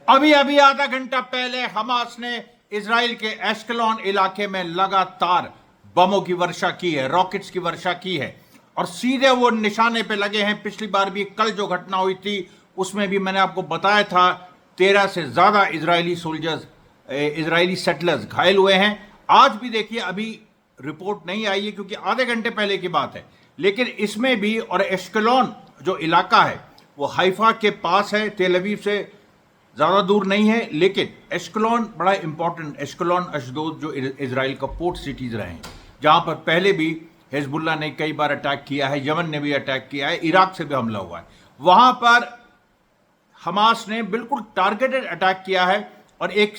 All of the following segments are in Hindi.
अभी अभी आधा घंटा पहले हमास ने इजराइल के एश्केलॉन इलाके में लगातार बमों की वर्षा की है, रॉकेट्स की वर्षा की है और सीधे वो निशाने पे लगे हैं। पिछली बार भी कल जो घटना हुई थी उसमें भी मैंने आपको बताया था 13 से ज्यादा इजरायली सेटलर्स घायल हुए हैं। आज भी देखिए अभी रिपोर्ट नहीं आई है क्योंकि आधे घंटे पहले की बात है, लेकिन इसमें भी और एश्केलॉन जो इलाका है वो हाइफा के पास है, तेल अवीव से ज़्यादा दूर नहीं है, लेकिन एश्केलॉन बड़ा इंपॉर्टेंट, एश्केलॉन अशदोद जो इजराइल का पोर्ट सिटीज़ रहे हैं, जहाँ पर पहले भी हिजबुल्लाह ने कई बार अटैक किया है, यमन ने भी अटैक किया है, इराक से भी हमला हुआ है। वहाँ पर हमास ने बिल्कुल टारगेटेड अटैक किया है और एक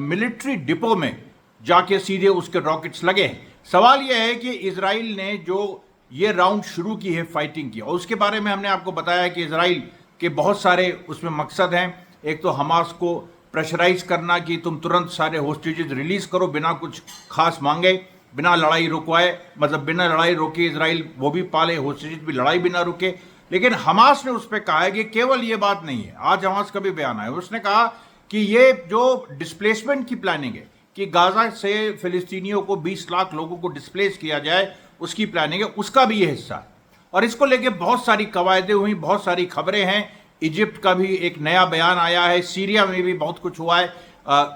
मिलिट्री डिपो में जाके सीधे उसके रॉकेट्स लगे हैं। सवाल यह है कि इजराइल ने जो ये राउंड शुरू की है फाइटिंग की, और उसके बारे में हमने आपको बताया कि इजराइल के बहुत सारे उसमें मकसद हैं। एक तो हमास को प्रेशराइज करना कि तुम तुरंत सारे होस्टेजेस रिलीज करो बिना कुछ खास मांगे, बिना लड़ाई रुकवाए, मतलब बिना लड़ाई रोके इजराइल वो भी पाले, होस्टेजेस भी लड़ाई भी ना रुके। लेकिन हमास ने उस पर कहा है कि केवल ये बात नहीं है, आज हमास का भी बयान आया, उसने कहा कि ये जो डिस्प्लेसमेंट की प्लानिंग है कि गाजा से फिलिस्तीनियों को 20 लाख लोगों को डिस्प्लेस किया जाए, उसकी प्लानिंग है, उसका भी ये हिस्सा है। और इसको लेके बहुत सारी कवायदें हुई, बहुत सारी खबरें हैं। इजिप्ट का भी एक नया बयान आया है, सीरिया में भी बहुत कुछ हुआ है,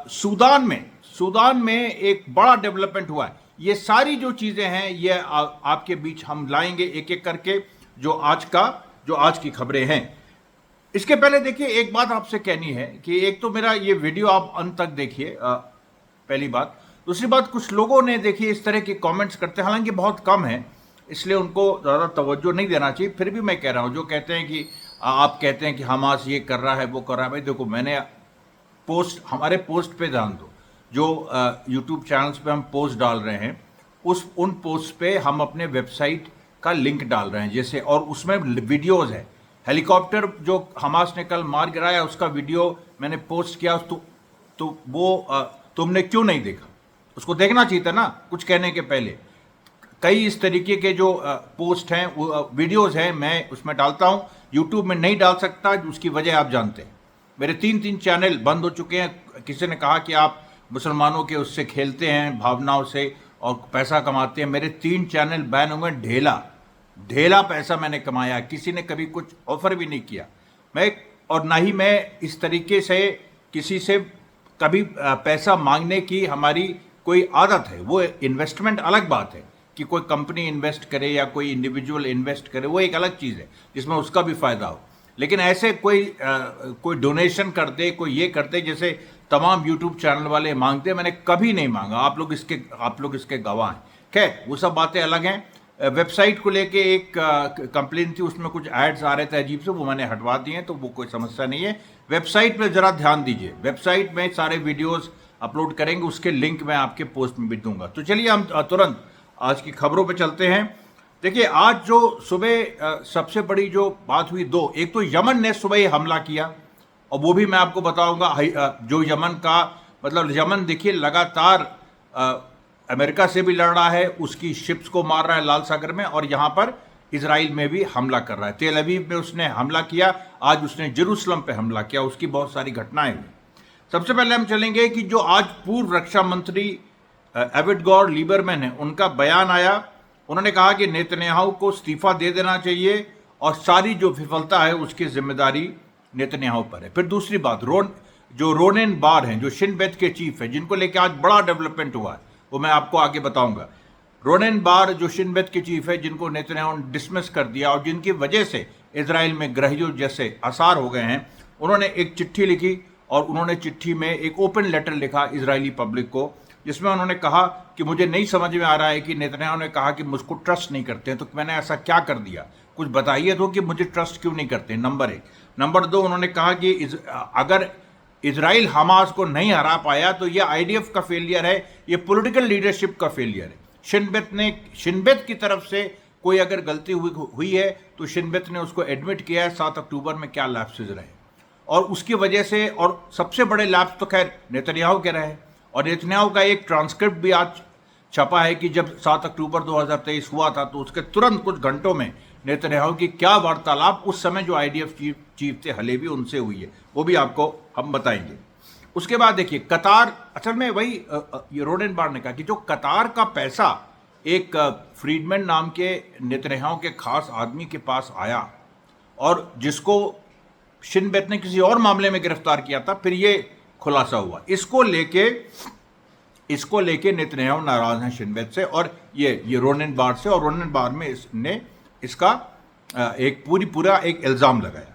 सूडान में एक बड़ा डेवलपमेंट हुआ है। ये सारी जो चीज़ें हैं ये आपके बीच हम लाएंगे एक एक करके, जो आज की खबरें हैं। इसके पहले देखिए एक बात आपसे कहनी है कि एक तो मेरा ये वीडियो आप अंत तक देखिए, पहली बात। दूसरी बात, कुछ लोगों ने देखिए इस तरह के कमेंट्स करते हैं, हालांकि बहुत कम है इसलिए उनको ज़्यादा तवज्जो नहीं देना चाहिए, फिर भी मैं कह रहा हूँ, जो कहते हैं कि आप कहते हैं कि हमास ये कर रहा है वो कर रहा है। भाई देखो, मैंने हमारे पोस्ट पे ध्यान दो, जो यूट्यूब चैनल्स पे हम पोस्ट डाल रहे हैं उन पोस्ट पे हम अपने वेबसाइट का लिंक डाल रहे हैं जैसे, और उसमें वीडियोज़ है। हेलीकॉप्टर जो हमास ने कल मार गिराया उसका वीडियो मैंने पोस्ट किया, तो वो तुमने क्यों नहीं देखा? उसको देखना चाहिए था ना कुछ कहने के पहले। कई इस तरीके के जो पोस्ट हैं, वीडियोज़ हैं, मैं उसमें डालता हूं, यूट्यूब में नहीं डाल सकता, उसकी वजह आप जानते हैं। मेरे 3 चैनल बंद हो चुके हैं। किसी ने कहा कि आप मुसलमानों के उससे खेलते हैं, भावनाओं से, और पैसा कमाते हैं। मेरे 3 चैनल बैन होंगे, ढेला पैसा मैंने कमाया, किसी ने कभी कुछ ऑफर भी नहीं किया और ना ही मैं इस तरीके से किसी से कभी पैसा मांगने की हमारी कोई आदत है। वो इन्वेस्टमेंट अलग बात है कि कोई कंपनी इन्वेस्ट करे या कोई इंडिविजुअल इन्वेस्ट करे, वो एक अलग चीज़ है जिसमें उसका भी फायदा हो। लेकिन ऐसे कोई डोनेशन कर दे, कोई ये करते जैसे तमाम यूट्यूब चैनल वाले मांगते, मैंने कभी नहीं मांगा। आप लोग इसके गवाह हैं। खैर, वो सब बातें अलग हैं। वेबसाइट को लेके एक कंप्लेन थी, उसमें कुछ एड्स आ रहे थे अजीब से, वो मैंने हटवा दिए हैं, तो वो कोई समस्या नहीं है। वेबसाइट पर ज़रा ध्यान दीजिए, वेबसाइट में सारे वीडियोज़ अपलोड करेंगे, उसके लिंक मैं आपके पोस्ट में भी दूंगा। तो चलिए हम तुरंत आज की खबरों पे चलते हैं। देखिए, आज जो सुबह सबसे बड़ी जो बात हुई दो, एक तो यमन ने सुबह ही हमला किया और वो भी मैं आपको बताऊंगा। जो यमन का मतलब, यमन देखिए लगातार अमेरिका से भी लड़ रहा है, उसकी शिप्स को मार रहा है लाल सागर में, और यहाँ पर इजराइल में भी हमला कर रहा है। तेल अवीव में उसने हमला किया, आज उसने जेरूसलम पे हमला किया, उसकी बहुत सारी घटनाएं हुई। सबसे पहले हम चलेंगे कि जो आज पूर्व रक्षा मंत्री एविटगॉर लीबरमैन है, उनका बयान आया। उन्होंने कहा कि नेतन्याहू को इस्तीफा दे देना चाहिए और सारी जो विफलता है उसकी जिम्मेदारी नेतन्याहू पर है। फिर दूसरी बात, जो रोनेन बार हैं, जो शिन बेत के चीफ हैं, जिनको लेकर आज बड़ा डेवलपमेंट हुआ है, वो मैं आपको आगे बताऊंगा। रोनेन बार जो शिन बेत के चीफ है, जिनको नेतन्याहू ने डिसमिस कर दिया और जिनकी वजह से इजराइल में गृहयुद्ध जैसे आसार हो गए हैं, उन्होंने एक चिट्ठी लिखी और उन्होंने चिट्ठी में एक ओपन लेटर लिखा इजरायली पब्लिक को, जिसमें उन्होंने कहा कि मुझे नहीं समझ में आ रहा है कि नेतन्याहू ने कहा कि मुझको ट्रस्ट नहीं करते हैं, तो मैंने ऐसा क्या कर दिया, कुछ बताइए तो कि मुझे ट्रस्ट क्यों नहीं करते, नंबर 1। नंबर 2, उन्होंने कहा कि अगर इजराइल हमास को नहीं हरा पाया तो ये IDF का फेलियर है, ये पॉलिटिकल लीडरशिप का फेलियर है। शिन बेत की तरफ से कोई अगर गलती हुई है तो शिन बेत ने उसको एडमिट किया है 7 अक्टूबर में क्या लैप्सेज रहे, और उसकी वजह से, और सबसे बड़े लैप्स तो खैर नेतन्याहू के रहे। और नेतन्याहू का एक ट्रांसक्रिप्ट भी आज छपा है कि जब 7 अक्टूबर 2023 हुआ था तो उसके तुरंत कुछ घंटों में नेतन्याहू की क्या वार्तालाप उस समय जो IDF चीफ थे हलेवी, उनसे हुई है, वो भी आपको हम बताएंगे। उसके बाद देखिए कतार, असल में वही ये रोडेनबार्ग ने कहा कि जो कतार का पैसा एक फ्रीडमैन नाम के नेतन्याहू के खास आदमी के पास आया और जिसको शिन बेत ने किसी और मामले में गिरफ्तार किया था, फिर ये खुलासा हुआ। इसको लेके नेतन्याहू नाराज हैं शिन बेत से और ये रोडेनबार्ग से, और रोडेनबार्ग में इसने इसका पूरा एक इल्ज़ाम लगाया।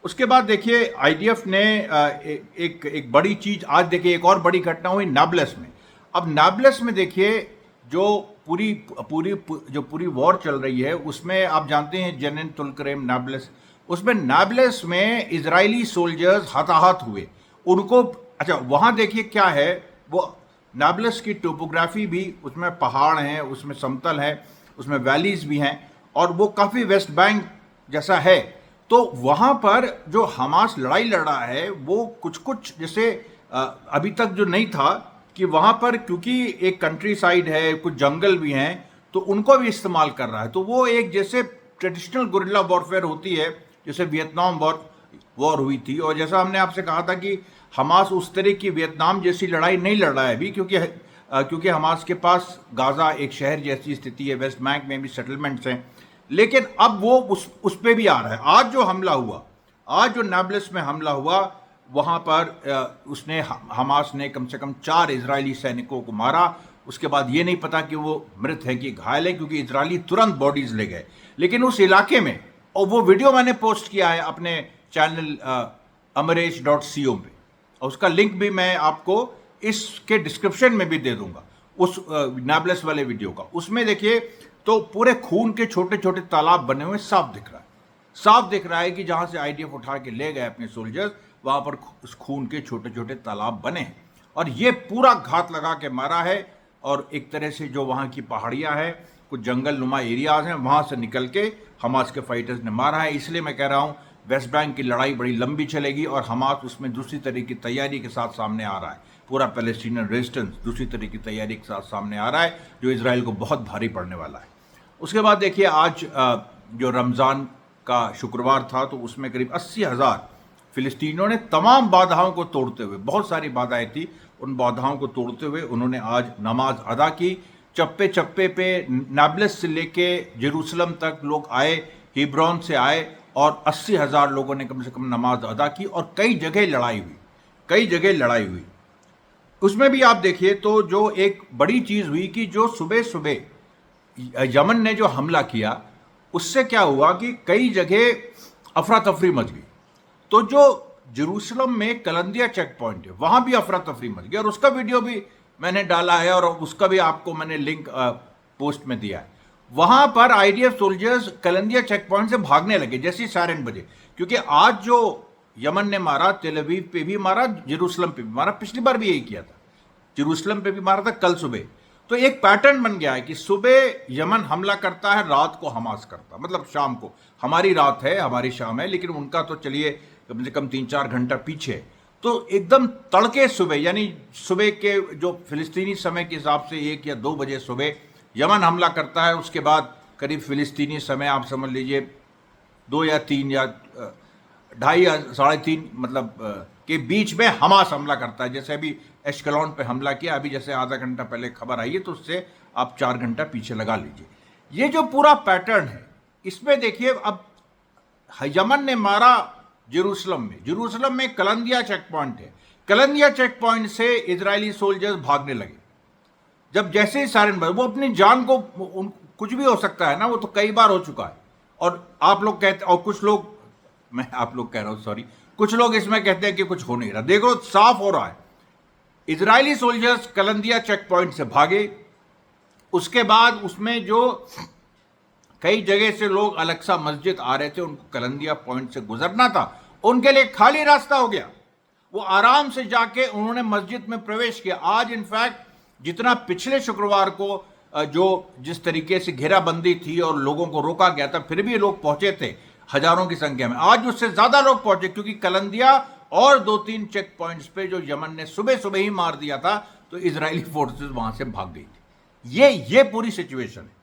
उसके बाद देखिए आईडीएफ ने एक बड़ी चीज, आज देखिए एक और बड़ी घटना हुई नाब्लस में। अब नाब्लस में देखिए जो पूरी वॉर चल रही है उसमें आप जानते हैं जेनिन तुलकरेम नाब्लस, उसमें नाब्लस में इजरायली सोल्जर्स हताहत हुए उनको। अच्छा वहां देखिए क्या है, वो नाब्लस की टोपोग्राफी भी, उसमें पहाड़ हैं, उसमें समतल है, उसमें वैलीज भी हैं और वो काफ़ी वेस्ट बैंक जैसा है। तो वहाँ पर जो हमास लड़ाई लड़ रहा है वो कुछ जैसे अभी तक जो नहीं था कि वहाँ पर क्योंकि एक कंट्री साइड है, कुछ जंगल भी हैं, तो उनको भी इस्तेमाल कर रहा है। तो वो एक जैसे ट्रेडिशनल गुरिल्ला वॉरफेयर होती है, जैसे वियतनाम वॉर हुई थी, और जैसा हमने आपसे कहा था कि हमास उस तरह की वियतनाम जैसी लड़ाई नहीं लड़ रहा है अभी, क्योंकि हमास के पास गाजा एक शहर जैसी स्थिति है, वेस्ट बैंक में भी सेटलमेंट्स हैं, लेकिन अब वो उस पे भी आ रहा है। आज जो हमला हुआ, आज जो नाब्लस में हमला हुआ, वहाँ पर हमास ने कम से कम 4 इजरायली सैनिकों को मारा। उसके बाद ये नहीं पता कि वो मृत है कि घायल है, क्योंकि इजरायली तुरंत बॉडीज ले गए। लेकिन उस इलाके में, और वो वीडियो मैंने पोस्ट किया है अपने चैनल amaresh.co पे, और उसका लिंक भी मैं आपको इसके डिस्क्रिप्शन में भी दे दूंगा, उस नाब्लस वाले वीडियो का। उसमें देखिए तो पूरे खून के छोटे छोटे तालाब बने हुए साफ दिख रहा है कि जहां से आईडीएफ उठा के ले गए अपने सोल्जर्स, वहां पर उस खून के छोटे छोटे तालाब बने हैं। और ये पूरा घात लगा के मारा है, और एक तरह से जो वहां की पहाड़ियां हैं, कुछ जंगल नुमा एरियाज हैं, वहां से निकल के हमास के फाइटर्स ने मारा है। इसलिए मैं कह रहा हूं वेस्ट बैंक की लड़ाई बड़ी लंबी चलेगी और हमास उसमें दूसरी तरह की तैयारी के साथ सामने आ रहा है। पूरा पैलेस्टीनियन रेजिस्टेंस दूसरी तरह की तैयारी के साथ सामने आ रहा है, जो इजराइल को बहुत भारी पड़ने वाला है। उसके बाद देखिए आज जो रमज़ान का शुक्रवार था, तो उसमें करीब 80,000 फिलिस्तीनियों ने तमाम बाधाओं को तोड़ते हुए, बहुत सारी बाधाएं थी, उन बाधाओं को तोड़ते हुए उन्होंने आज नमाज अदा की। चप्पे चप्पे पे नाब्लस से लेके जेरूसलम तक लोग आए, हिब्रोन से आए, और 80,000 लोगों ने कम से कम नमाज अदा की, और कई जगह लड़ाई हुई। उसमें भी आप देखिए तो जो एक बड़ी चीज़ हुई कि जो सुबह सुबह यमन ने जो हमला किया, उससे क्या हुआ कि कई जगह अफरा तफरी मच गई। तो जो जेरूसलम में कलंदिया चेक पॉइंट है, वहां भी अफरा तफरी मच गई, और उसका वीडियो भी मैंने डाला है और उसका भी आपको मैंने लिंक पोस्ट में दिया है। वहां पर आईडीएफ सोल्जर्स कलंदिया चेक पॉइंट से भागने लगे जैसे ही सायरन बजे, क्योंकि आज जो यमन ने मारा, तेल अवीव पे भी मारा, जेरूसलम पे भी मारा, पिछली बार भी यही किया था, जेरूसलम पे भी मारा था कल सुबह। तो एक पैटर्न बन गया है कि सुबह यमन हमला करता है, रात को हमास करता, मतलब शाम को। हमारी रात है, हमारी शाम है, लेकिन उनका तो चलिए कम से कम 3-4 घंटा पीछे। तो एकदम तड़के सुबह, यानी सुबह के जो फिलिस्तीनी समय के हिसाब से 1 या 2 बजे सुबह यमन हमला करता है। उसके बाद करीब फिलिस्तीनी समय आप समझ लीजिए 2 या 3 या 2:30 या 3:30 मतलब के बीच में हमास हमला करता है। जैसे अभी एश्कलॉन पे हमला किया, अभी जैसे आधा घंटा पहले खबर आई है, तो उससे आप 4 घंटा पीछे लगा लीजिए। ये जो पूरा पैटर्न है, इसमें देखिए अब यमन ने मारा जेरूसलम में कलंदिया चेक पॉइंट है, कलंदिया चेक पॉइंट से इजरायली सोल्जर्स भागने लगे। जब जैसे ही सायरन बजा, वो अपनी जान को, कुछ भी हो सकता है ना, वो तो कई बार हो चुका है। और आप लोग कहते, और कुछ लोग, मैं आप लोग कह रहा हूं सॉरी, कुछ लोग इसमें कहते हैं कि कुछ हो नहीं रहा। देखो साफ हो रहा है, इजरायली सोल्जर्स कलंदिया चेक पॉइंट से भागे। उसके बाद उसमें जो कई जगह से लोग अलक्सा मस्जिद आ रहे थे, उनको कलंदिया पॉइंट से गुजरना था, उनके लिए खाली रास्ता हो गया। वो आराम से जाके उन्होंने मस्जिद में प्रवेश किया। आज इनफैक्ट जितना पिछले शुक्रवार को जो जिस तरीके से घेराबंदी थी और लोगों को रोका गया था, फिर भी लोग पहुंचे थे हजारों की संख्या में, आज उससे ज्यादा लोग पहुंचे, क्योंकि कलंदिया और 2-3 चेक पॉइंट्स पे जो यमन ने सुबह सुबह ही मार दिया था, तो इजरायली फोर्सेस वहां से भाग गई थी। ये पूरी सिचुएशन है।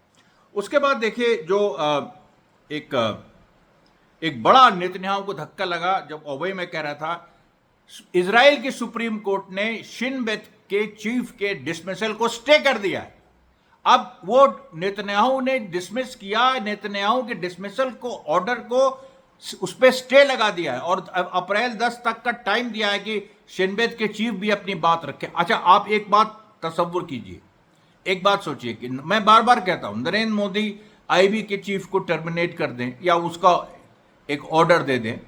उसके बाद देखिए जो एक बड़ा नेतन्याहू को धक्का लगा, जब ओबे में कह रहा था इजराइल की सुप्रीम कोर्ट ने शिन बेत के चीफ के डिसमिसल को स्टे कर दिया है। अब वो नेतन्याहू ने डिसमिस किया, नेतन्याहू के डिसमिसल को ऑर्डर को उस पर स्टे लगा दिया है और अप्रैल 10 तक का टाइम दिया है कि शिनबेत के चीफ भी अपनी बात रखें। अच्छा, आप एक बात तसव्वुर कीजिए, एक बात सोचिए कि मैं बार बार कहता हूं नरेंद्र मोदी आईबी के चीफ को टर्मिनेट कर दें या उसका एक ऑर्डर दे दें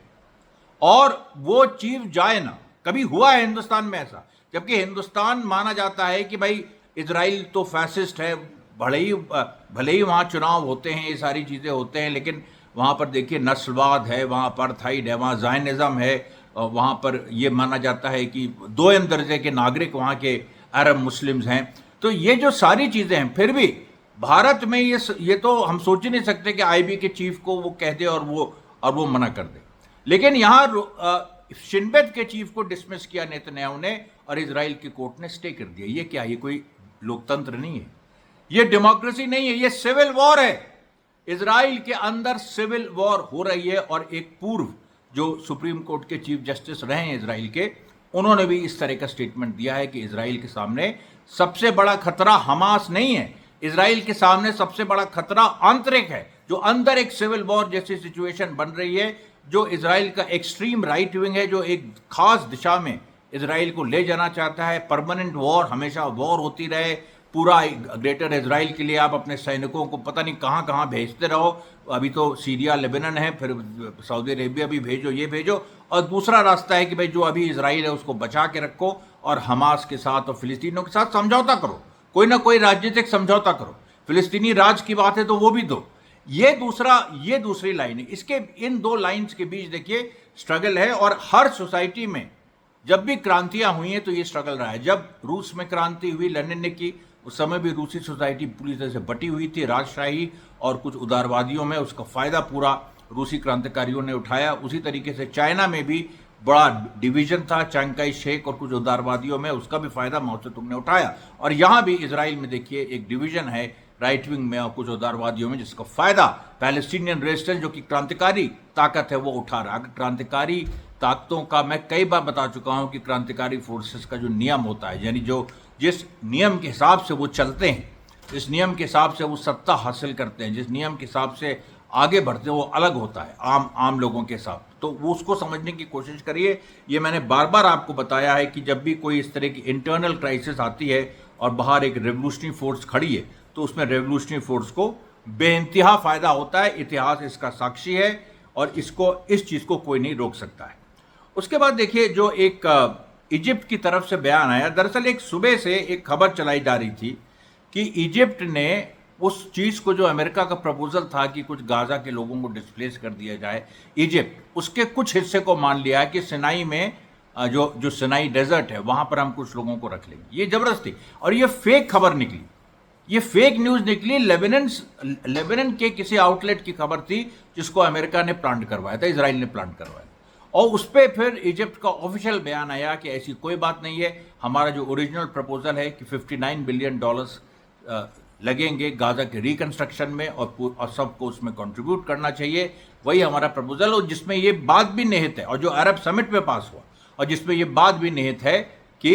और वो चीफ जाए ना। कभी हुआ है हिंदुस्तान में ऐसा? जबकि हिंदुस्तान माना जाता है कि भाई इजराइल तो फैसिस्ट है, भले ही वहाँ चुनाव होते हैं, ये सारी चीज़ें होते हैं, लेकिन वहाँ पर देखिए नस्लवाद है, वहाँ अपार्थाइड है, वहाँ ज़ायनिज़्म है, वहाँ पर ये माना जाता है कि दोयम दर्जे के नागरिक वहाँ के अरब मुस्लिम्स हैं। तो ये जो सारी चीज़ें हैं, फिर भी भारत में ये तो हम सोच ही नहीं सकते कि आईबी के चीफ को वो कह दे और वो मना कर दे। लेकिन यहाँ शिनबेत के चीफ को डिसमिस किया नेतन्याहू ने और इजराइल की कोर्ट ने स्टे कर दिया। ये क्या? ये कोई लोकतंत्र नहीं है, ये डेमोक्रेसी नहीं है, ये सिविल वॉर है। इजराइल के अंदर सिविल वॉर हो रही है और एक पूर्व जो सुप्रीम कोर्ट के चीफ जस्टिस रहे हैं इजराइल के, उन्होंने भी इस तरह का स्टेटमेंट दिया है कि इजराइल के सामने सबसे बड़ा खतरा हमास नहीं है, इजराइल के सामने सबसे बड़ा खतरा आंतरिक है, जो अंदर एक सिविल वॉर जैसी सिचुएशन बन रही है, जो इजराइल का एक्सट्रीम राइट विंग है, जो एक खास दिशा में इजराइल को ले जाना चाहता है। परमानेंट वॉर, हमेशा वॉर होती रहे, पूरा ग्रेटर इजराइल के लिए आप अपने सैनिकों को पता नहीं कहाँ कहाँ भेजते रहो। अभी तो सीरिया, लेबनान है, फिर सऊदी अरेबिया भी भेजो, ये भेजो। और दूसरा रास्ता है कि भाई जो अभी इजराइल है उसको बचा के रखो और हमास के साथ और फिलिस्तीनियों के साथ समझौता करो, कोई ना कोई राजनीतिक समझौता करो। फिलिस्तीनी राज की बात है तो वो भी दो। ये दूसरी लाइन है। इसके इन दो लाइंस के बीच देखिए स्ट्रगल है। और हर सोसाइटी में जब भी क्रांतियां हुई हैं तो ये स्ट्रगल रहा है। जब रूस में क्रांति हुई, लेनिन ने की, उस समय भी रूसी सोसाइटी पूरी तरह से बटी हुई थी राजशाही और कुछ उदारवादियों में। उसका फायदा पूरा रूसी क्रांतिकारियों ने उठाया। उसी तरीके से चाइना में भी बड़ा डिवीजन था, चांगकाई शेक और कुछ उदारवादियों में, उसका भी फायदा माओ से तुमने उठाया। और यहां भी इजराइल में देखिए एक डिवीजन है राइट विंग में और कुछ उदारवादियों में, जिसका फायदा पैलेस्टीनियन रेजिस्टेंस जो कि क्रांतिकारी ताकत है वो उठा रहा है। क्रांतिकारी ताकतों का मैं कई बार बता चुका हूं कि क्रांतिकारी फोर्सेस का जो नियम होता है, यानी जो जिस नियम के हिसाब से वो चलते हैं, जिस नियम के हिसाब से वो सत्ता हासिल करते हैं, जिस नियम के हिसाब से आगे बढ़ते हैं, वो अलग होता है आम लोगों के साथ। तो वो उसको समझने की कोशिश करिए। ये मैंने बार बार आपको बताया है कि जब भी कोई इस तरह की इंटरनल क्राइसिस आती है और बाहर एक रेवोल्यूशनरी फोर्स खड़ी है तो उसमें रेवोल्यूशनरी फोर्स को बेइंतहा फायदा होता है। इतिहास इसका साक्षी है और इस चीज़ को कोई नहीं रोक सकता है। उसके बाद देखिए जो एक इजिप्ट की तरफ से बयान आया। दरअसल एक सुबह से एक खबर चलाई जा रही थी कि इजिप्ट ने उस चीज़ को, जो अमेरिका का प्रपोजल था कि कुछ गाजा के लोगों को डिस्प्लेस कर दिया जाए, इजिप्ट उसके कुछ हिस्से को मान लिया है कि सिनाई में जो सिनाई डेजर्ट है वहां पर हम कुछ लोगों को रख लेंगे। ये जबरदस्ती, और ये फेक खबर निकली, ये फेक न्यूज निकली। लेबनान के किसी आउटलेट की खबर थी जिसको अमेरिका ने प्लांट करवाया था, इजराइल ने प्लांट करवाया, और उस पर फिर इजिप्ट का ऑफिशियल बयान आया कि ऐसी कोई बात नहीं है। हमारा जो ओरिजिनल प्रपोजल है कि $59 बिलियन लगेंगे गाजा के रिकंस्ट्रक्शन में और सबको उसमें कंट्रीब्यूट करना चाहिए, वही हमारा प्रपोजल, और जिसमें ये बात भी निहित है, और जो अरब समिट में पास हुआ और जिसमें ये बात भी निहित है कि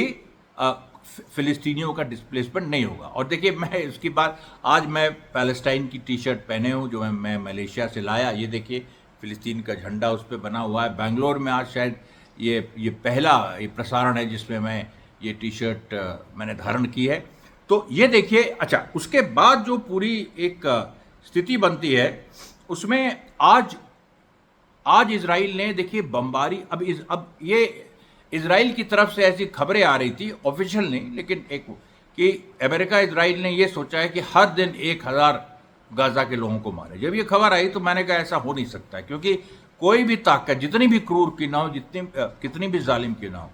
फिलिस्तीनियों का डिस्प्लेसमेंट नहीं होगा। और देखिए मैं इसकी बात, आज मैं पैलेस्टाइन की टी शर्ट पहने हूँ जो मैं मलेशिया से लाया। ये देखिए फिलिस्तीन का झंडा उस पर बना हुआ है। बेंगलोर में आज शायद ये पहला प्रसारण है जिसमें मैं ये टी शर्ट मैंने धारण की है। तो ये देखिए। अच्छा, उसके बाद जो पूरी एक स्थिति बनती है उसमें आज इजराइल ने देखिए बमबारी, अब ये इजराइल की तरफ से ऐसी खबरें आ रही थी, ऑफिशियल नहीं लेकिन कि अमेरिका इजराइल ने ये सोचा है कि हर दिन 1000 गाजा के लोगों को मारे। जब ये खबर आई तो मैंने कहा ऐसा हो नहीं सकता है, क्योंकि कोई भी ताकत जितनी भी क्रूर की ना हो, कितनी भी जालिम की ना हो,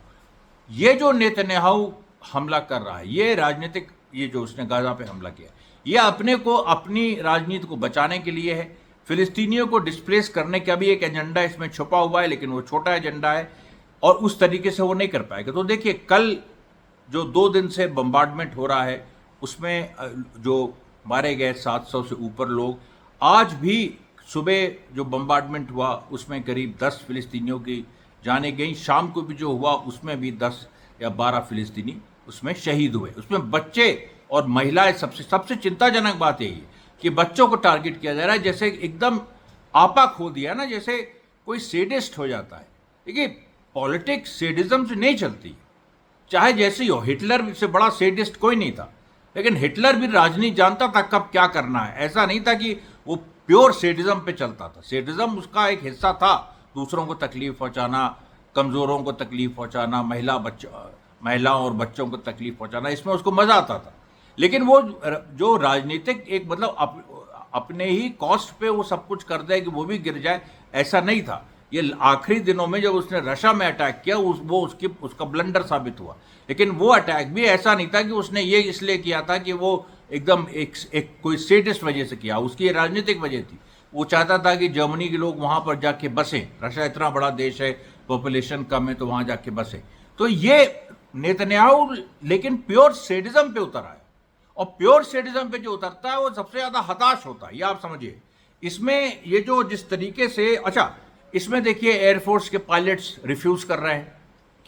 ये जो नेतन्याहू हमला कर रहा है, ये राजनीतिक, ये जो उसने गाजा पे हमला किया, ये अपने को, अपनी राजनीति को बचाने के लिए है। फिलिस्तीनियों को डिस्प्लेस करने का भी एक एजेंडा इसमें छुपा हुआ है, लेकिन वो छोटा एजेंडा है और उस तरीके से वो नहीं कर पाएगा। तो देखिए कल जो 2 दिन से बम्बार्डमेंट हो रहा है उसमें जो मारे गए 700 से ऊपर लोग, आज भी सुबह जो बम्बार्डमेंट हुआ उसमें करीब 10 फिलिस्तीनियों की जाने गई। शाम को भी जो हुआ उसमें भी 10 या 12 फिलिस्तीनी उसमें शहीद हुए। उसमें बच्चे और महिलाएं, सबसे चिंताजनक बात यही है कि बच्चों को टारगेट किया जा रहा है, जैसे एकदम आपा खो दिया ना, जैसे कोई सेडिस्ट हो जाता है। देखिए, पॉलिटिक्स सेडिज्म से नहीं चलती, चाहे जैसी हो। हिटलर से बड़ा सेडिस्ट कोई नहीं था, लेकिन हिटलर भी राजनीति जानता था कब क्या करना है। ऐसा नहीं था कि वो प्योर सेडिज्म पे चलता था। सेडिज्म उसका एक हिस्सा था, दूसरों को तकलीफ पहुंचाना, कमजोरों को तकलीफ पहुंचाना, महिलाओं और बच्चों को तकलीफ पहुंचाना, इसमें उसको मजा आता था। लेकिन वो जो राजनीतिक एक मतलब अपने ही कॉस्ट पे वो सब कुछ कर दे कि वो भी गिर जाए, ऐसा नहीं था। ये आखिरी दिनों में जब उसने रशिया में अटैक किया, उसका ब्लंडर साबित हुआ। लेकिन वो अटैक भी ऐसा नहीं था कि उसने ये इसलिए किया था कि वो एकदम एक कोई सेडिस्ट वजह से किया, उसकी राजनीतिक वजह थी। वो चाहता था कि जर्मनी के लोग वहां पर जाके बसें, रशिया इतना बड़ा देश है, पॉपुलेशन कम है, तो वहां जाके बसें। तो ये नेतन्याहू लेकिन प्योर सेडिज्म पे उतर आया, और प्योर सेडिज्म पे जो उतरता है वो सबसे ज्यादा हताश होता है, ये आप समझिए। इसमें ये जो जिस तरीके से, अच्छा इसमें देखिए एयरफोर्स के पायलट्स रिफ्यूज कर रहे हैं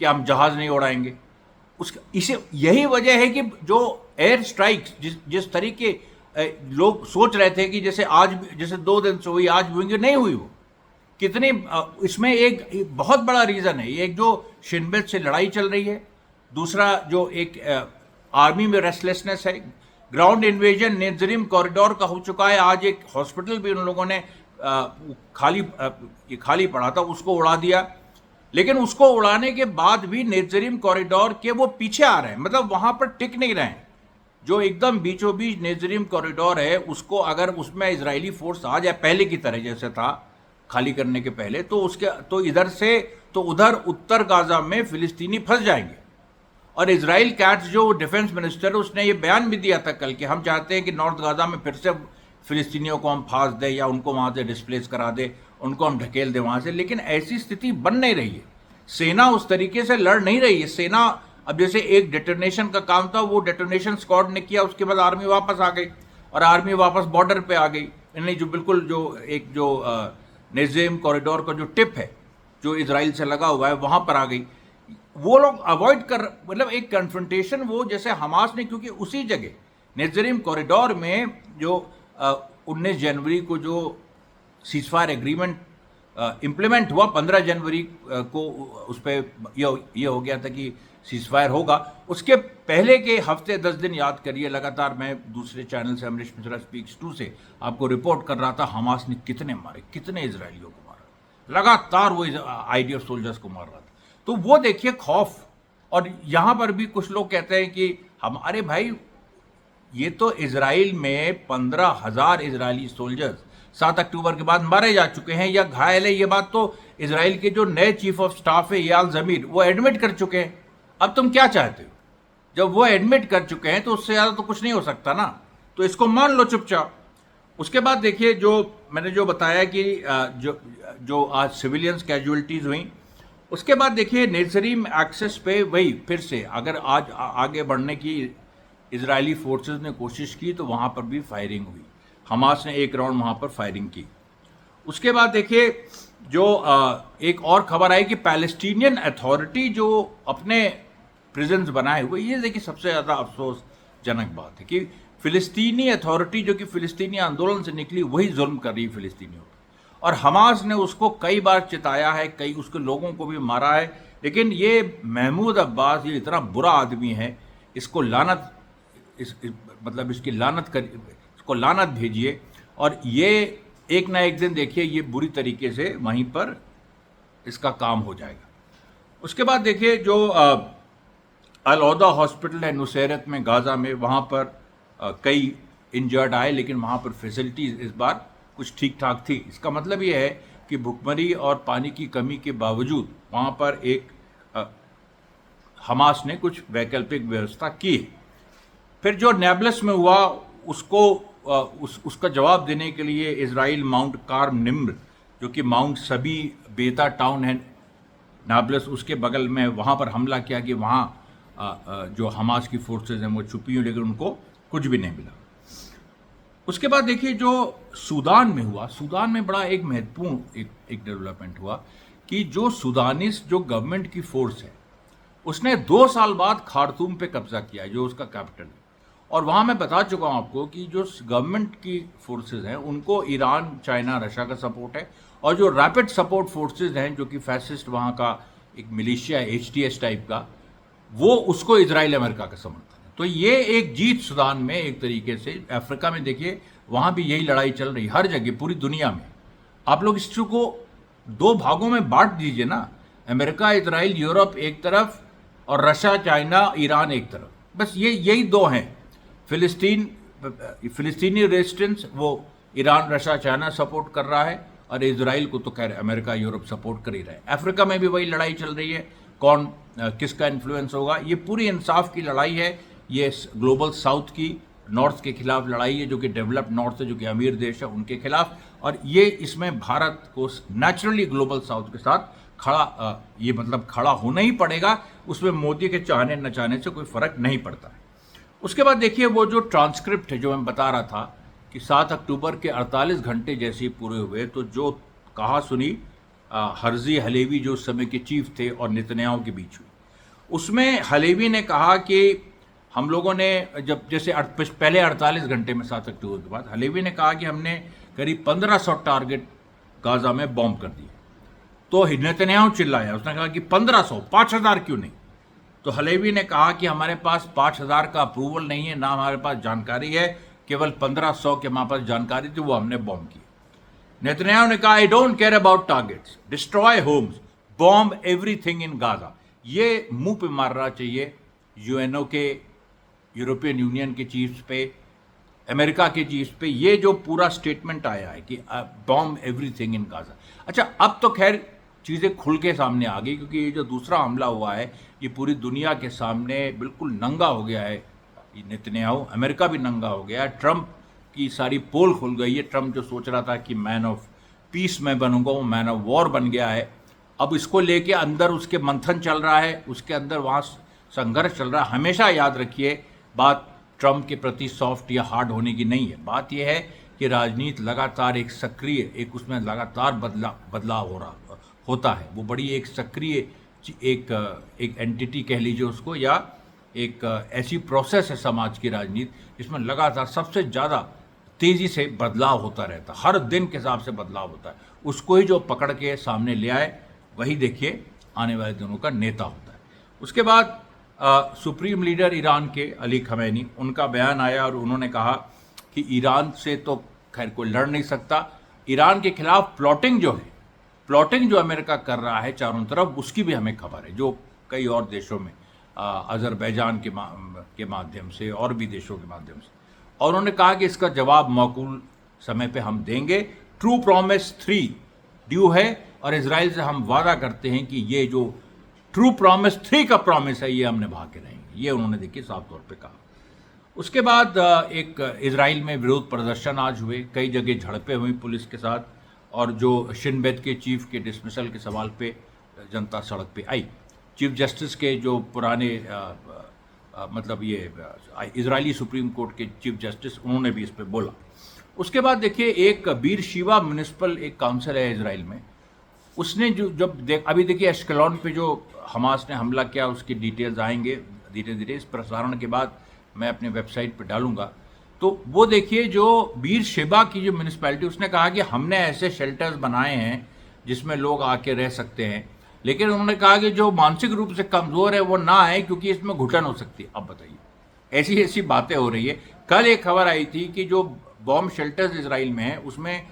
कि हम जहाज नहीं उड़ाएंगे। इसे यही वजह है कि जो एयर स्ट्राइक्स जिस तरीके लोग सोच रहे थे कि जैसे 2 दिन से हुई, आज हुई, नहीं हुई। वो कितनी इसमें एक बहुत बड़ा रीजन है। एक जो शिनबेट से लड़ाई चल रही है, दूसरा जो एक आर्मी में रेस्टलेसनेस है, ग्राउंड इन्वेजन नेत्जरिम कॉरिडोर का हो चुका है। आज एक हॉस्पिटल भी उन लोगों ने खाली पड़ा था, उसको उड़ा दिया। लेकिन उसको उड़ाने के बाद भी नेत्जरिम कॉरिडोर के वो पीछे आ रहे हैं, मतलब वहां पर टिक नहीं रहे हैं। जो एकदम बीचों बीच नेत्जरिम कॉरिडोर है, उसको अगर उसमें इजरायली फोर्स आ जाए पहले की तरह जैसे था खाली करने के पहले, तो इधर से तो उधर उत्तर गाजा में फिलिस्तीनी फंस जाएंगे। और इजराइल कैट्स जो डिफेंस मिनिस्टर, उसने ये बयान भी दिया था कल कि हम चाहते हैं कि नॉर्थ गाजा में फिर से फिलिस्तीनियों को हम फांस दें या उनको वहां से डिस्प्लेस करा दें, उनको हम ढकेल दें वहां से। लेकिन ऐसी स्थिति बन नहीं रही है। सेना उस तरीके से लड़ नहीं रही है। सेना अब जैसे एक डेटोनेशन का काम था, वो डेटोनेशन स्क्वाड ने किया, उसके बाद आर्मी वापस आ गई, और आर्मी वापस बॉर्डर पे आ गई। यानी जो बिल्कुल जो नेत्जरिम कॉरिडोर का जो टिप है जो इजराइल से लगा हुआ है, वहां पर आ गई। वो लोग अवॉइड कर, मतलब एक कन्फ्रंटेशन वो जैसे हमास ने, क्योंकि उसी जगह नेत्जरिम कॉरिडोर में जो 19 जनवरी को जो सीजफायर एग्रीमेंट इम्प्लीमेंट हुआ, 15 जनवरी को उस पर यह हो गया था कि सीजफायर होगा। उसके पहले के हफ्ते 10 दिन याद करिए, लगातार मैं दूसरे चैनल से, अमरीश मिश्रा स्पीक्स 2 से आपको रिपोर्ट कर रहा था हमास ने कितने मारे, कितने इजरायलियों को मारा, लगातार वो आईडीएफ सोल्जर्स को मार रहा था। तो वो देखिए खौफ। और यहां पर भी कुछ लोग कहते हैं कि अरे भाई, ये तो इजराइल में 15,000 इजरायली सोल्जर्स 7 अक्टूबर के बाद मारे जा चुके हैं या घायल है। ये बात तो इजराइल के जो नए चीफ ऑफ स्टाफ है याल जमीर, वो एडमिट कर चुके हैं। अब तुम क्या चाहते हो? जब वो एडमिट कर चुके हैं तो उससे ज्यादा तो कुछ नहीं हो सकता ना, तो इसको मान लो चुपचाप। उसके बाद देखिए, जो मैंने जो बताया कि जो आज सिविलियंस कैजुअलिटीज हुई, उसके बाद देखिए नेत्जरिम एक्सेस पे वही फिर से अगर आज आगे बढ़ने की इजरायली फोर्सेस ने कोशिश की तो वहां पर भी फायरिंग हुई। हमास ने एक राउंड वहां पर फायरिंग की। उसके बाद देखिए जो एक और खबर आई कि पैलेस्टीनियन अथॉरिटी जो अपने प्रिजन्स बनाए हुए, ये देखिए सबसे ज़्यादा अफसोसजनक बात है कि फिलिस्तीनी अथॉरिटी जो कि फिलिस्तीनी आंदोलन से निकली, वही जुल्म कर रही है फिलिस्तीनियों पर। और हमास ने उसको कई बार चिताया है, कई उसके लोगों को भी मारा है। लेकिन ये महमूद अब्बास, ये इतना बुरा आदमी है, इसको लानत, मतलब इसको लानत भेजिए। और ये एक ना एक दिन देखिए ये बुरी तरीके से वहीं पर इसका काम हो जाएगा। उसके बाद देखिए जो अल-औदा हॉस्पिटल है नुसैरत में, गाज़ा में, वहाँ पर कई इंजर्ड आए, लेकिन वहाँ पर फैसिलिटीज़ इस बार कुछ ठीक ठाक थी। इसका मतलब ये है कि भुखमरी और पानी की कमी के बावजूद वहाँ पर एक हमास ने कुछ वैकल्पिक व्यवस्था की है। फिर जो नेबलस में हुआ उसका जवाब देने के लिए इजराइल माउंट कार्म निम्र, जो कि माउंट सभी बेता टाउन है नाबलस, उसके बगल में, वहाँ पर हमला किया कि वहाँ जो हमास की फोर्सेज हैं वो छुपी हुई, लेकिन उनको कुछ भी नहीं मिला। उसके बाद देखिए जो सूडान में हुआ, सूडान में बड़ा एक महत्वपूर्ण एक डेवलपमेंट हुआ कि जो सुदानिस जो गवर्नमेंट की फोर्स है उसने 2 साल बाद खार्तूम पे कब्जा किया जो उसका कैपिटल है। और वहाँ मैं बता चुका हूँ आपको कि जो गवर्नमेंट की फोर्सेस हैं उनको ईरान, चाइना, रशिया का सपोर्ट है, और जो रैपिड सपोर्ट फोर्सेस हैं जो कि फैसिस्ट वहाँ का एक मिलिशिया है HTS टाइप का, वो उसको इजराइल, अमेरिका का समर्थन है। तो ये एक जीत सुदान में एक तरीके से। अफ्रीका में देखिए वहाँ भी यही लड़ाई चल रही, हर जगह पूरी दुनिया में। आप लोग इस को 2 भागों में बांट दीजिए ना, अमेरिका, इजराइल, यूरोप एक तरफ और रशिया, चाइना, ईरान एक तरफ, बस यही 2 हैं। फिलिस्तीनी रेजिस्टेंस वो ईरान, रशिया, चाइना सपोर्ट कर रहा है, और इजराइल को तो खैर अमेरिका, यूरोप सपोर्ट कर ही रहा है। अफ्रीका में भी वही लड़ाई चल रही है, कौन किसका इन्फ्लुएंस होगा। ये पूरी इंसाफ की लड़ाई है, ये ग्लोबल साउथ की नॉर्थ के खिलाफ लड़ाई है, जो कि डेवलप्ड नॉर्थ है, जो कि अमीर देश है, उनके खिलाफ। और ये इसमें भारत को नेचुरली ग्लोबल साउथ के साथ खड़ा ये मतलब खड़ा होना ही पड़ेगा, उसमें मोदी के चाहने न चाहने से कोई फर्क नहीं पड़ता है। उसके बाद देखिए वो जो ट्रांसक्रिप्ट है जो मैं बता रहा था कि 7 अक्टूबर के 48 घंटे जैसे ही पूरे हुए तो जो कहा सुनी हर्जी हलेवी जो उस समय के चीफ थे और नेतन्याहू के बीच हुई, उसमें हलेवी ने कहा कि हम लोगों ने जब जैसे पहले 48 घंटे में 7 अक्टूबर के बाद हलेवी ने कहा कि हमने करीब 1500 टारगेट गाजा में बॉम्ब कर दिए। तो नेतन्याहू चिल्लाया, उसने कहा कि 1500, 5000 क्यों नहीं। तो हलेवी ने कहा कि हमारे पास 5000 का अप्रूवल नहीं है, ना हमारे पास जानकारी है, केवल 1500 के हमारे पास जानकारी थी, वो हमने बॉम्ब की। नेतन्याहू ने कहा I don't care about targets, destroy homes, bomb everything in Gaza. ये मुंह पे मार रहा चाहिए यूएनओ के, यूरोपियन यूनियन के चीफ्स पे, अमेरिका के चीफ्स पे। ये जो पूरा स्टेटमेंट आया है कि बॉम्ब एवरीथिंग इन गाजा। अच्छा, अब तो खैर चीज़ें खुल के सामने आ गई, क्योंकि ये जो दूसरा हमला हुआ है ये पूरी दुनिया के सामने बिल्कुल नंगा हो गया है ये नेतन्याहू। अमेरिका भी नंगा हो गया है, ट्रंप की सारी पोल खुल गई है। ट्रंप जो सोच रहा था कि मैन ऑफ पीस मैं बनूंगा, वो मैन ऑफ वॉर बन गया है। अब इसको लेके अंदर उसके मंथन चल रहा है, उसके अंदर वहाँ संघर्ष चल रहा है। हमेशा याद रखिए, बात ट्रंप के प्रति सॉफ्ट या हार्ड होने की नहीं है, बात यह है कि राजनीति लगातार एक सक्रिय, एक उसमें लगातार बदलाव होता है। वो बड़ी एक सक्रिय एक एंटिटी कह लीजिए उसको, या एक ऐसी प्रोसेस है समाज की राजनीति जिसमें लगातार सबसे ज़्यादा तेज़ी से बदलाव होता रहता है, हर दिन के हिसाब से बदलाव होता है। उसको ही जो पकड़ के सामने ले आए वही देखिए आने वाले दिनों का नेता होता है। उसके बाद सुप्रीम लीडर ईरान के अली खमैनी, उनका बयान आया और उन्होंने कहा कि ईरान से तो खैर कोई लड़ नहीं सकता, ईरान के खिलाफ प्लॉटिंग जो अमेरिका कर रहा है चारों तरफ, उसकी भी हमें खबर है, जो कई और देशों में अजरबैजान के माध्यम से और भी देशों के माध्यम से। और उन्होंने कहा कि इसका जवाब माकूल समय पे हम देंगे। ट्रू प्रॉमिस 3 ड्यू है, और इजराइल से हम वादा करते हैं कि ये जो ट्रू प्रॉमिस 3 का प्रॉमिस है ये हम निभा के रहेंगे। ये उन्होंने देखिए साफ तौर पे कहा। उसके बाद एक इजराइल में विरोध प्रदर्शन आज हुए, कई जगह झड़पें हुई पुलिस के साथ, और जो शिन बेत के चीफ के डिसमिसल के सवाल पे जनता सड़क पे आई। चीफ जस्टिस के जो पुराने मतलब ये इजरायली सुप्रीम कोर्ट के चीफ जस्टिस, उन्होंने भी इस पे बोला। उसके बाद देखिए एक बीर शिवा म्यूनिसिपल एक काउंसिल है इजराइल में, उसने अभी देखिए एश्केलॉन पे जो हमास ने हमला किया उसकी डिटेल्स आएंगे धीरे धीरे, इस प्रसारण के बाद मैं अपने वेबसाइट पे डालूंगा। तो वो देखिए जो बीर शेबा की जो म्यूनिसपैलिटी, उसने कहा कि हमने ऐसे शेल्टर्स बनाए हैं जिसमें लोग आके रह सकते हैं, लेकिन उन्होंने कहा कि जो मानसिक रूप से कमज़ोर है वो ना आए क्योंकि इसमें घुटन हो सकती है। अब बताइए, ऐसी ऐसी बातें हो रही है। कल एक खबर आई थी कि जो बॉम्ब शेल्टर्स इजराइल में है उसमें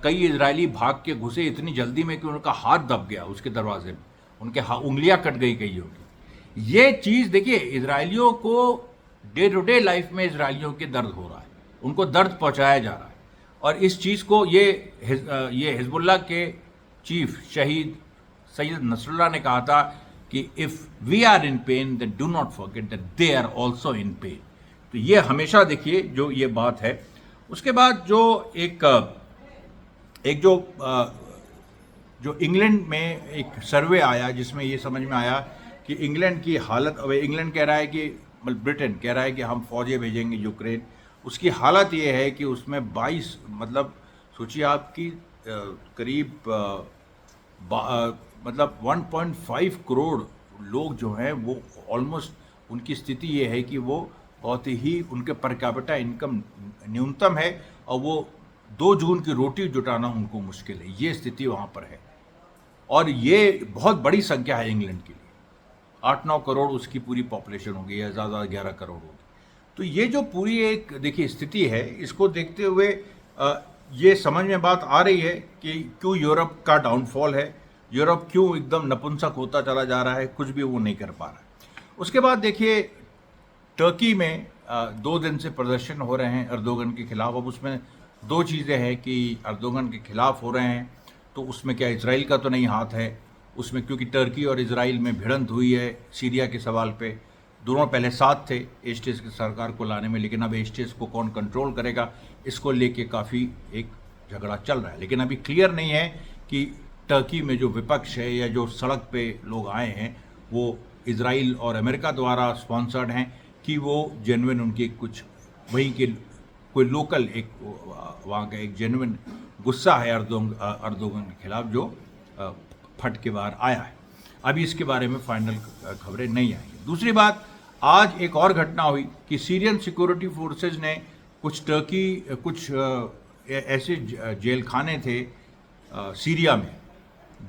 कई इजरायली भाग के घुसे इतनी जल्दी में कि उनका हाथ दब गया उसके दरवाजे में, उनके उंगलियां कट गई कईयों की। ये चीज़ देखिए, इजरायलियों को डे टू डे लाइफ में इजरायलियों के दर्द हो रहा है, उनको दर्द पहुंचाया जा रहा है। और इस चीज़ को ये हिजबुल्लाह के चीफ शहीद सैयद नसरुल्लाह ने कहा था कि if we are in pain then do not forget that they are also in pain. तो ये हमेशा देखिए जो ये बात है। उसके बाद जो जो इंग्लैंड में एक सर्वे आया जिसमें ये समझ में आया कि इंग्लैंड की हालत, अब इंग्लैंड कह रहा है कि ब्रिटेन कह रहा है कि हम फौजें भेजेंगे यूक्रेन, उसकी हालत ये है कि उसमें 22 मतलब सोचिए आपकी करीब मतलब 1.5 करोड़ लोग जो हैं वो ऑलमोस्ट उनकी स्थिति ये है कि वो बहुत ही उनके पर कैपिटा इनकम न्यूनतम है और वो 2 जून की रोटी जुटाना उनको मुश्किल है, ये स्थिति वहाँ पर है। और ये बहुत बड़ी संख्या है इंग्लैंड के लिए, 8-9 करोड़ उसकी पूरी पॉपुलेशन होगी या ज़्यादा 11 करोड़ होगी। तो ये जो पूरी एक देखिए स्थिति है, इसको देखते हुए ये समझ में बात आ रही है कि क्यों यूरोप का डाउनफॉल है, यूरोप क्यों एकदम नपुंसक होता चला जा रहा है, कुछ भी वो नहीं कर पा रहा है। उसके बाद देखिए टर्की में 2 दिन से प्रदर्शन हो रहे हैं अर्दोगन के खिलाफ। अब उसमें 2 चीज़ें हैं कि अर्दोगन के खिलाफ हो रहे हैं, तो उसमें क्या इजराइल का तो नहीं हाथ है उसमें, क्योंकि टर्की और इजराइल में भिड़ंत हुई है सीरिया के सवाल पे। दोनों पहले साथ थे एचटीएस की सरकार को लाने में, लेकिन अब एचटीएस को कौन कंट्रोल करेगा इसको लेके काफ़ी एक झगड़ा चल रहा है। लेकिन अभी क्लियर नहीं है कि टर्की में जो विपक्ष है या जो सड़क पे लोग आए हैं वो इजराइल और अमेरिका द्वारा स्पॉन्सर्ड हैं कि वो जेन्युइन उनकी कुछ वहीं के कोई लोकल एक वहाँ का एक जेन्युइन गुस्सा है अर्दोगन के खिलाफ जो फट के बाहर आया है। अभी इसके बारे में फाइनल खबरें नहीं आई। दूसरी बात, आज एक और घटना हुई कि सीरियन सिक्योरिटी फोर्सेज ने कुछ ऐसे जेल खाने थे सीरिया में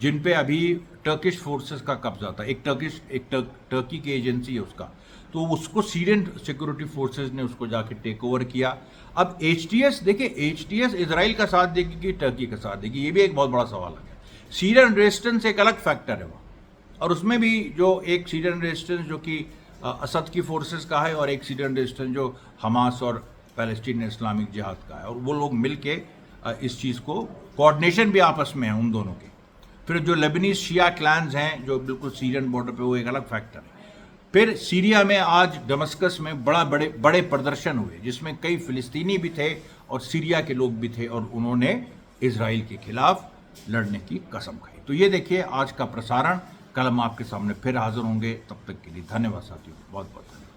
जिन पे अभी टर्किश फोर्सेस का कब्जा था। एक टर्की की एजेंसी है उसका, तो उसको सीरियन सिक्योरिटी फोर्सेस ने उसको जाके टेक ओवर किया। अब एचटीएस देखिए, एचटीएस इजराइल का साथ देगी कि टर्की का साथ देगी, ये भी एक बहुत बड़ा सवाल है। सीरियन रेजिस्टेंस एक अलग फैक्टर है वहाँ, और उसमें भी जो एक सीरियन रेजिस्टेंस जो कि असद की फोर्सेस का है और एक सीरियन रेजिस्टेंस जो हमास और पैलेस्टीन इस्लामिक जिहाद का है, और वो लोग मिल के इस चीज़ को कोऑर्डिनेशन भी आपस में है उन दोनों के। फिर जो लेबनीज शिया क्लैंस हैं जो बिल्कुल सीरियन बॉर्डर पे, वो एक अलग फैक्टर है। फिर सीरिया में आज दमस्कस में बड़े प्रदर्शन हुए जिसमें कई फिलिस्तीनी भी थे और सीरिया के लोग भी थे, और उन्होंने इजराइल के खिलाफ लड़ने की कसम खाई। तो ये देखिए आज का प्रसारण, कल हम आपके सामने फिर हाजिर होंगे। तब तक के लिए धन्यवाद साथियों, बहुत बहुत धन्यवाद।